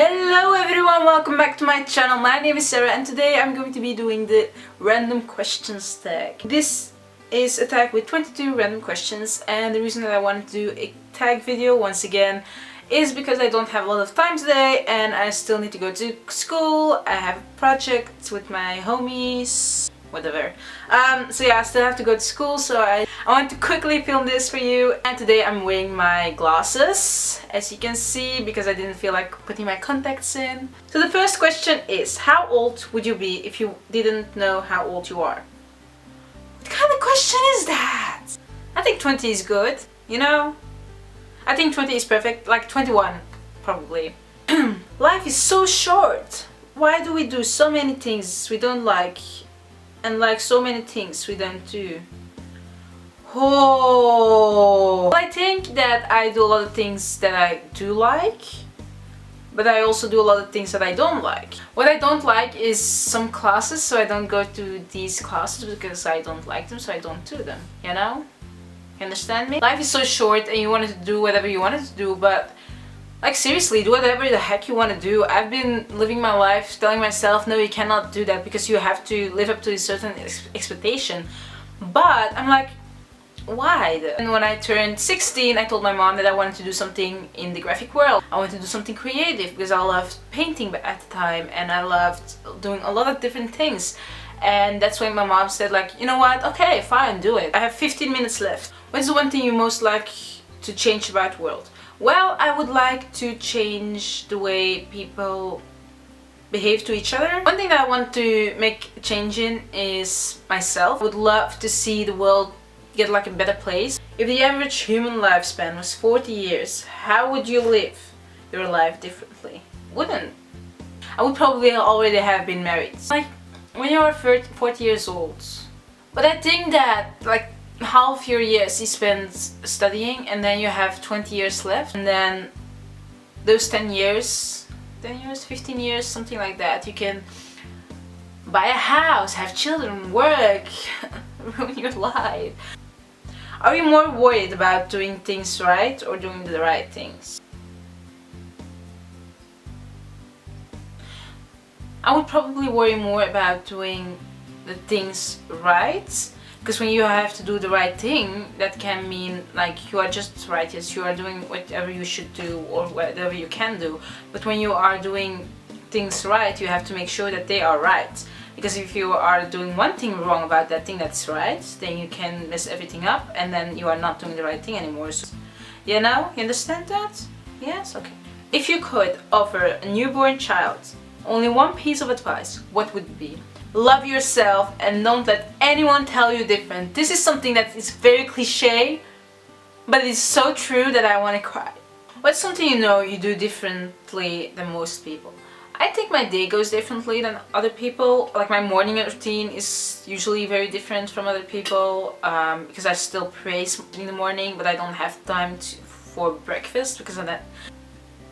Hello everyone, welcome back to my channel. My name is Sarah and today I'm going to be doing the random questions tag. This is a tag with 22 random questions, and the reason that I wanted to do a tag video once again is because I don't have a lot of time today and I still need to go to school. I have projects with my homies, whatever. So yeah, I still have to go to school, so I want to quickly film this for you. And today I'm wearing my glasses, as you can see, because I didn't feel like putting my contacts in. So the first question is, how old would you be if you didn't know how old you are? What kind of question is that? I think 20 is good, you know? I think 20 is perfect, like 21 probably. Life is so short. Why do we do so many things we don't like and like so many things we don't do? Oh, I think that I do a lot of things that I do like, but I also do a lot of things that I don't like. What I don't like is some classes, so I don't go to these classes because I don't like them, so I don't do them, you know? You understand me? Life is so short and you wanted to do whatever you wanted to do, but like seriously, do whatever the heck you want to do. I've been living my life telling myself, no, you cannot do that because you have to live up to a certain expectation. But I'm like, why? And when I turned 16, I told my mom that I wanted to do something in the graphic world. I wanted to do something creative because I loved painting at the time and I loved doing a lot of different things. And that's when my mom said, like, you know what, okay, fine, do it. I have 15 minutes left. What's the one thing you most like to change about the world? Well, I would like to change the way people behave to each other. One thing that I want to make a change in is myself. I would love to see the world get like a better place. If the average human lifespan was 40 years, how would you live your life differently? Wouldn't. I would probably already have been married. Like, when you are 40 years old. But I think that like half your years you spend studying and then you have 20 years left, and then those 10 years, 15 years, something like that, you can buy a house, have children, work, ruin your life. Are you more worried about doing things right or doing the right things? I would probably worry more about doing the things right, because when you have to do the right thing, that can mean like you are just righteous, you are doing whatever you should do or whatever you can do. But when you are doing things right, you have to make sure that they are right. Because if you are doing one thing wrong about that thing that's right, then you can mess everything up and then you are not doing the right thing anymore. So, you know, you understand that? Yes? Okay. If you could offer a newborn child only one piece of advice, what would it be? Love yourself and don't let anyone tell you different. This is something that is very cliche, but it's so true that I want to cry. What's something you know you do differently than most people? I think my day goes differently than other people. Like my morning routine is usually very different from other people because I still pray in the morning, but I don't have time for breakfast because of that.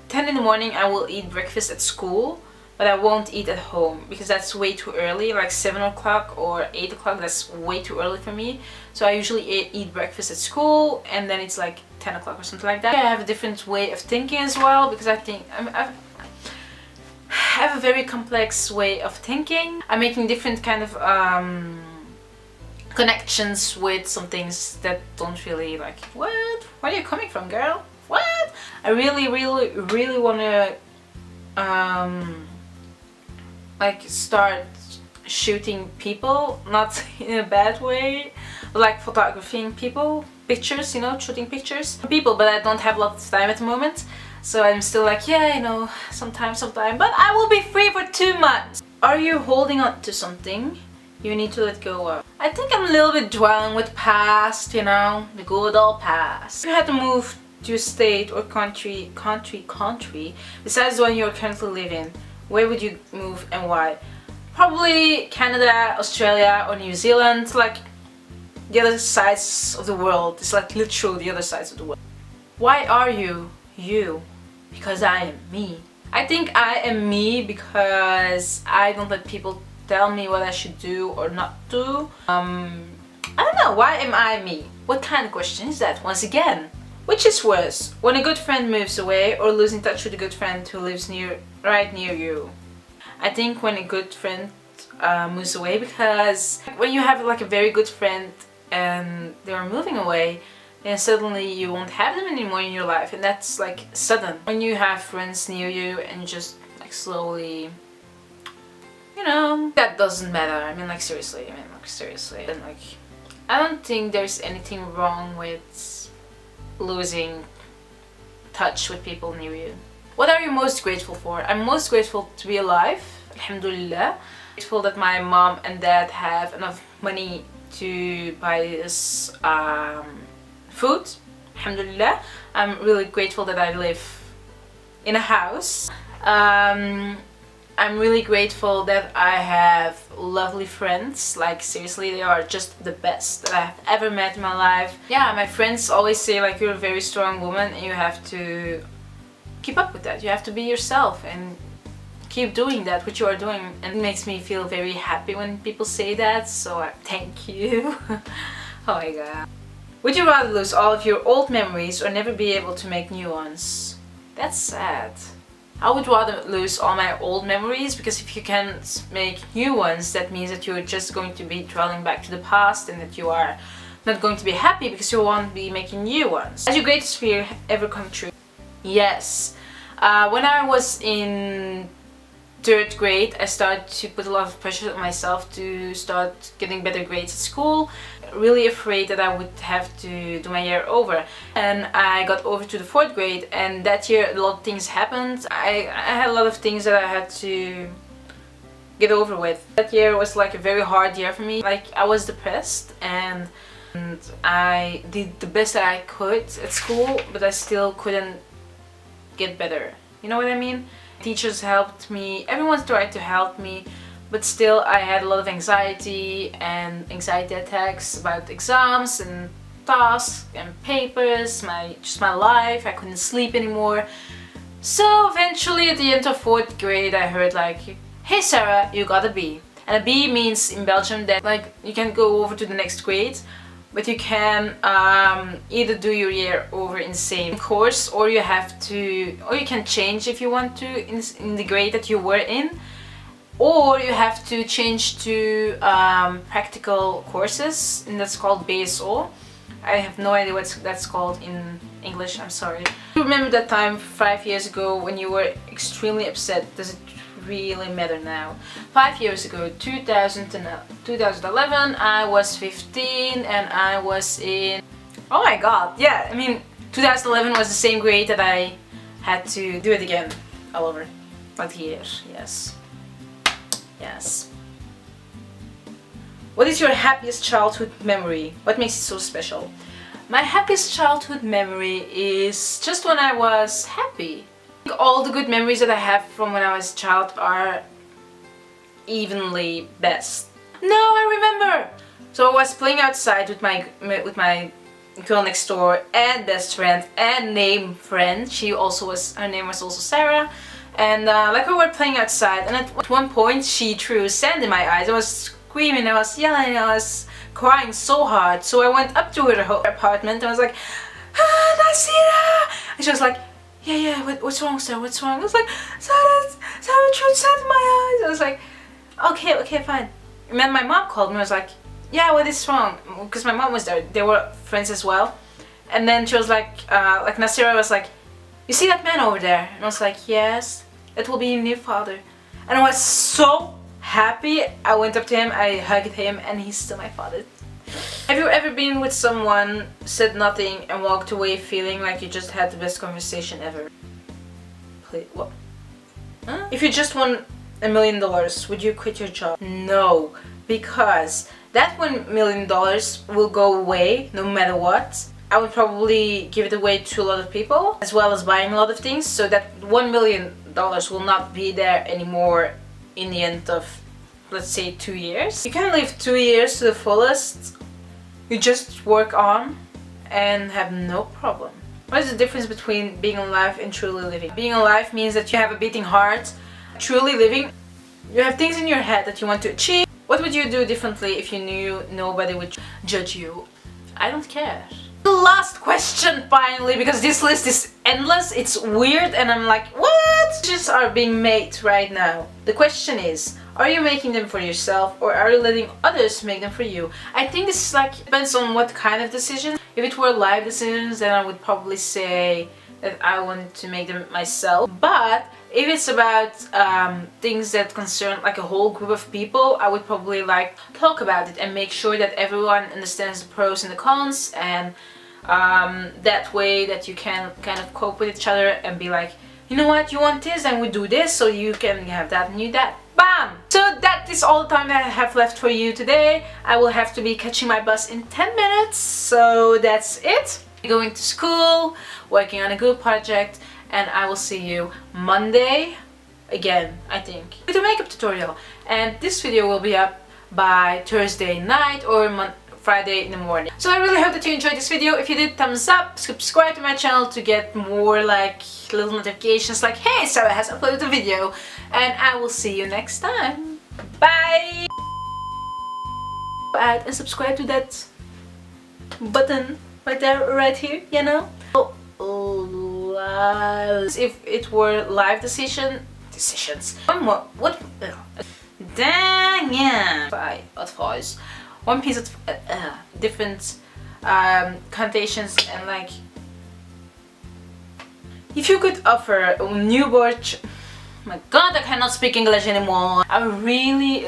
10 in the morning I will eat breakfast at school, but I won't eat at home because that's way too early. Like 7 o'clock or 8 o'clock, that's way too early for me. So I usually eat breakfast at school and then it's like 10 o'clock or something like that. I have a different way of thinking as well because I think I have a very complex way of thinking. I'm making different kind of connections with some things that don't really like, what? Where are you coming from, girl? What? I really want to like start shooting people, not in a bad way, but like photographing people, pictures, you know, shooting pictures of people, but I don't have a lot of time at the moment. So I'm still like, yeah, you know, sometime, but I will be free for 2 months. Are you holding on to something you need to let go of? I think I'm a little bit dwelling with past, you know, the good old past. If you had to move to a state or country besides the one you're currently living, where would you move and why? Probably Canada, Australia or New Zealand, like the other sides of the world. It's like literally the other sides of the world. Why are you you? Because I am me. I think I am me because I don't let people tell me what I should do or not do. I don't know, why am I me? What kind of question is that once again? Which is worse, when a good friend moves away or losing touch with a good friend who lives near right near you. I think when a good friend moves away, because when you have like a very good friend and they're moving away, then suddenly you won't have them anymore in your life, and that's like sudden. When you have friends near you and you just like slowly, you know, that doesn't matter. I mean, like seriously, and like I don't think there's anything wrong with losing touch with people near you. What are you most grateful for? I'm most grateful to be alive, alhamdulillah. Grateful that my mom and dad have enough money to buy us food, alhamdulillah. I'm really grateful that I live in a house. I'm really grateful that I have lovely friends. Like seriously, they are just the best that I've ever met in my life. Yeah, my friends always say like you're a very strong woman and you have to keep up with that. You have to be yourself and keep doing that, what you are doing. And it makes me feel very happy when people say that, so thank you. Oh my god. Would you rather lose all of your old memories or never be able to make new ones? That's sad. I would rather lose all my old memories, because if you can't make new ones, that means that you're just going to be dwelling back to the past and that you are not going to be happy because you won't be making new ones. Has your greatest fear ever come true? Yes. When I was in 3rd grade, I started to put a lot of pressure on myself to start getting better grades at school. Really afraid that I would have to do my year over. And I got over to the 4th grade, and that year a lot of things happened. I had a lot of things that I had to get over with. That year was like a very hard year for me. Like I was depressed and I did the best that I could at school, but I still couldn't get better. You know what I mean? Teachers helped me, everyone tried to help me, but still I had a lot of anxiety and anxiety attacks about exams and tasks and papers, just my life. I couldn't sleep anymore. So eventually at the end of 4th grade I heard like, hey Sarah, you got a B. And a B means in Belgium that like you can go over to the next grade, but you can either do your year over in the same course, or you can change if you want to in the grade that you were in, or you have to change to practical courses, and that's called BSO. I have no idea what that's called in English, I'm sorry. You remember that time 5 years ago when you were extremely upset? Does it really matter now? 5 years ago, 2011, I was 15 and I was in... Oh my god, yeah, I mean 2011 was the same grade that I had to do it again all over. But here, yes. Yes. What is your happiest childhood memory? What makes it so special? My happiest childhood memory is just when I was happy. All the good memories that I have from when I was a child are evenly best. No, I remember! So I was playing outside with my girl next door and best friend and name friend. Her name was also Sarah. And like we were playing outside, and at one point she threw sand in my eyes. I was screaming, I was yelling, I was crying so hard. So I went up to her apartment and I was like, ah, Nasira! And she was like, yeah, what's wrong, Sarah? What's wrong? I was like, Sarah threw sand in my eyes. I was like, okay, fine. And then my mom called me. I was like, yeah, what is wrong? Because my mom was there. They were friends as well. And then she was like Nasira was like, you see that man over there? And I was like, yes, that will be your new father. And I was so happy. I went up to him, I hugged him, and he's still my father. Have you ever been with someone, said nothing, and walked away feeling like you just had the best conversation ever? Please, what? Huh? If you just won $1 million, would you quit your job? No, because that $1 million will go away no matter what. I would probably give it away to a lot of people, as well as buying a lot of things, so that $1 million will not be there anymore in the end of, let's say, 2 years. You can live 2 years to the fullest. You just work on and have no problem. What is the difference between being alive and truly living? Being alive means that you have a beating heart. Truly living, you have things in your head that you want to achieve. What would you do differently if you knew nobody would judge you? I don't care. The last question finally, because this list is endless, it's weird, and I'm like, what? Decisions are being made right now. The question is, are you making them for yourself or are you letting others make them for you? I think this is like, depends on what kind of decision. If it were life decisions, then I would probably say that I want to make them myself. But if it's about things that concern like a whole group of people, I would probably like talk about it and make sure that everyone understands the pros and the cons, and that way that you can kind of cope with each other and be like, you know what, you want this and we do this, so you can have that and you that. Bam! So that is all the time that I have left for you today. I will have to be catching my bus in 10 minutes, so that's it. Going to school, working on a good project, and I will see you Monday again, I think, with a makeup tutorial. And this video will be up by Thursday night or Friday in the morning. So I really hope that you enjoyed this video. If you did, thumbs up, subscribe to my channel to get more like little notifications like, hey, Sarah has uploaded a video, and I will see you next time. Bye! Add and subscribe to that button right there, right here, you know? If it were live decisions. One more, what? Dang yeah! By advice. One piece of different connotations, and like, if you could offer a newborn my god, I cannot speak English anymore. I really